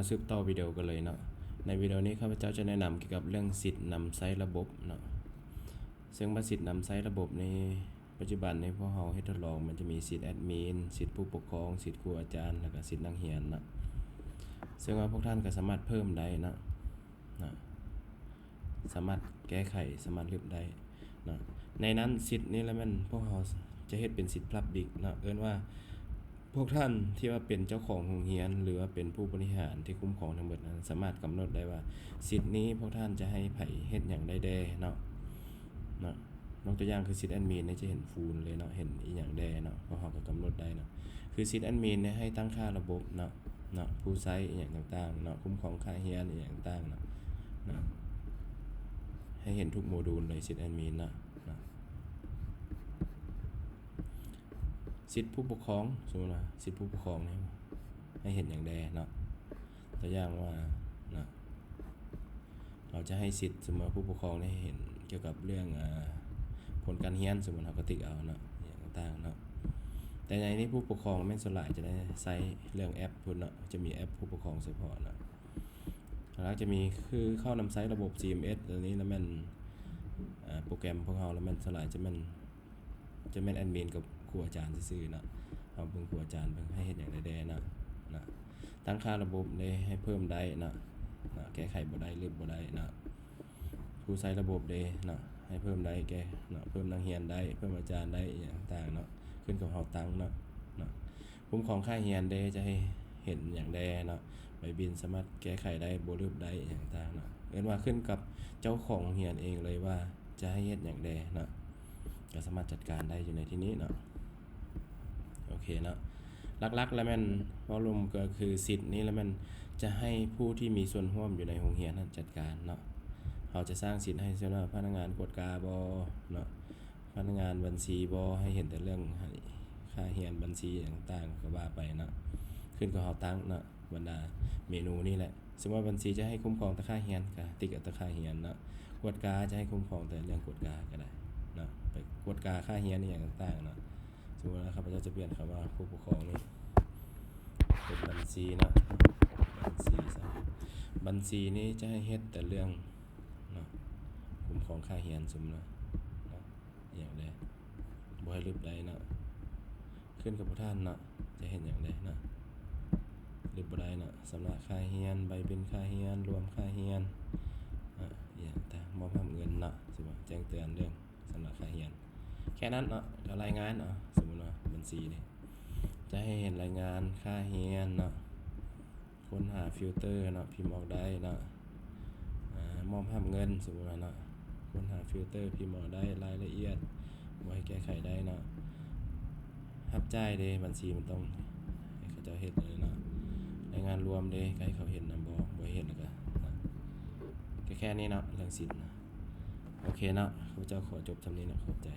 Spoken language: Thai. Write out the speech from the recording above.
มาสืบต่อวิดีโอกันเลยเนาะในวิดีโอนี้ข้าพเจ้าจะแนะนำเกี่ยวกับเรื่องสิทธิ์นำใช้ระบบเนาะซึ่งสิทธิ์นำใช้ระบบในปัจจุบันในพวกเราให้ทดลองมันจะมีสิทธิ์แอดมินสิทธิ์ผู้ปกครองสิทธิ์ครูอาจารย์แล้วก็สิทธิ์นักเรียนเนาะซึ่งว่าพวกท่านก็สามารถเพิ่มได้เนาะสามารถแก้ไขสามารถลบได้เนาะในนั้นสิทธิ์นี้แล้วมันพวกเราจะเฮ็ดเป็นสิทธิ์ Public เนาะเอิ้นว่าพวกท่านที่ว่าเป็นเจ้าของโรงเรียนหรือว่าเป็นผู้บริหารที่คุ้มครองทั้งหมดนั้นสามารถกำหนดได้ว่าสิทธิ์นี้พวกท่านจะให้ไผเฮ็ดหยังได้แด่เนาะยกตัวอย่างคือสิทธิ์แอดมินเนี่ยจะเห็นฟูลเลยเนาะเห็นอีหยังแด่เนาะพวกเราก็กำหนดได้เนาะคือสิทธิ์แอดมินเนี่ยให้ตั้งค่าระบบเนาะผู้ใช้อีหยังต่างๆเนาะคุ้มครองค่าเรียนอีหยังต่างๆเนาะให้เห็นทุกโมดูลเลยสิทธิ์แอดมินเนาะสิทธิผู้ปกครองสมมติว่าสิทธิผู้ปกครองเนี่ยให้เห็นอย่างใดเนาะตัวอย่างว่าเราจะให้สิทธิ์สมมติผู้ปกครองได้เห็นเกี่ยวกับเรื่องผลการเรียนสมมติเราก็ติ๊กเอาเนาะอย่างต่างๆเนาะแต่ในนี้ผู้ปกครองแม่นส่วนหลายจะได้ใช้เรื่องแอปพุ่นเนาะจะมีแอปผู้ปกครองเฉพาะเนาะแล้วจะมีคือเข้านำใช้ระบบ CMS ตัวนี้แล้วมันโปรแกรมพวกเราแล้วมันส่วนหลายจะแม่นแอดมินกับครูอาจารย์ซื่อๆเนาะเอาเบิ่งครูอาจารย์เบิ่งให้เฮ็ดหยังได้แด่เนาะตั้งค่าระบบได้ให้เพิ่มได้เนาะแก้ไขบ่ได้ลบบ่ได้เนาะผู้ใช้ระบบได้เนาะให้เพิ่มได้แก้เนาะเพิ่มนักเรียนได้เพิ่มอาจารย์ได้อย่างต่างเนาะขึ้นกับเฮาตั้งเนาะคุ้มครองค่าเรียนได้จะให้เห็นอย่างใดเนาะใบบินสามารถแก้ไขได้บ่ลบได้อย่างต่างเนาะเอิ้นว่าขึ้นกับเจ้าของเรียนเองเลยว่าจะให้เฮ็ดหยังใดเนาะก็สามารถจัดการได้อยู่ในที่นี้เนาะโอเคเนาะหลักๆแล้วมันวอลลุ่มก็คือสิทธิ์นี้แล้วมันจะให้ผู้ที่มีส่วนร่วมอยู่ในโรงเรียนนั้นจัดการเนาะเราจะสร้างสิทธิ์ให้เช่นว่าพนักงานกวดกาบ่เนาะพนักงานบัญชีบ่ให้เห็นแต่เรื่องค่าเรียนบัญชีต่างๆก็ว่าไปเนาะขึ้นกับเฮาตั้งเนาะบรรดาเมนูนี่แหละสมมุติว่าบัญชีจะให้คุ้มครองแต่ค่าเรียนก็ติ๊กเอาแต่ค่าเรียนเนาะกวดกาจะให้คุ้มครองแต่เรื่องกวดกาก็ได้เนาะไปกวดกาค่าเรียนอย่างต่างๆเนาะสมมุติว่าข้าพเจ้าจะเปลี่ยนคำว่าผู้ปกครองนี่เป็นบัญชีเนาะบัญชีนี้จะให้เฮ็ดแต่เรื่องเนาะคุ้มครองค่าเรียนสมมุติเนาะอย่างใดบ่ให้ลบได้เนาะขึ้นกับผู้ท่านเนาะจะเห็นอย่างใดเนาะลบบ่ได้เนาะสำหรับค่าเรียนใบเป็นค่าเรียนรวมค่าเรียนอย่างต่างมอบเงินเนาะสิว่าแจ้งเตือนเรื่องสำหรับค่าเรียนแค่นั้นเนาะก็รายงานเนาะสมมุติว่าบัญชีนี่จะให้เห็นรายงานค่าเรียนเนาะค้นหาฟิลเตอร์เนาะพิมพ์ออกได้เนาะมอบเงินสมมุติว่าเนาะค้นหาฟิลเตอร์พิมพ์ออกได้รายละเอียดบ่ให้แก้ไขได้เนาะรับจ่ายเด้บัญชีมันต้องให้เขาเจ้าเฮ็ดเลยเนาะรายงานรวมเด้ให้เขาเห็นนำบ่เห็นแล้วก็แค่นี้เนาะเรื่องสิทธิ์นะโอเคเนาะข้าพเจ้าขอจบเท่านี้นะขอบใจ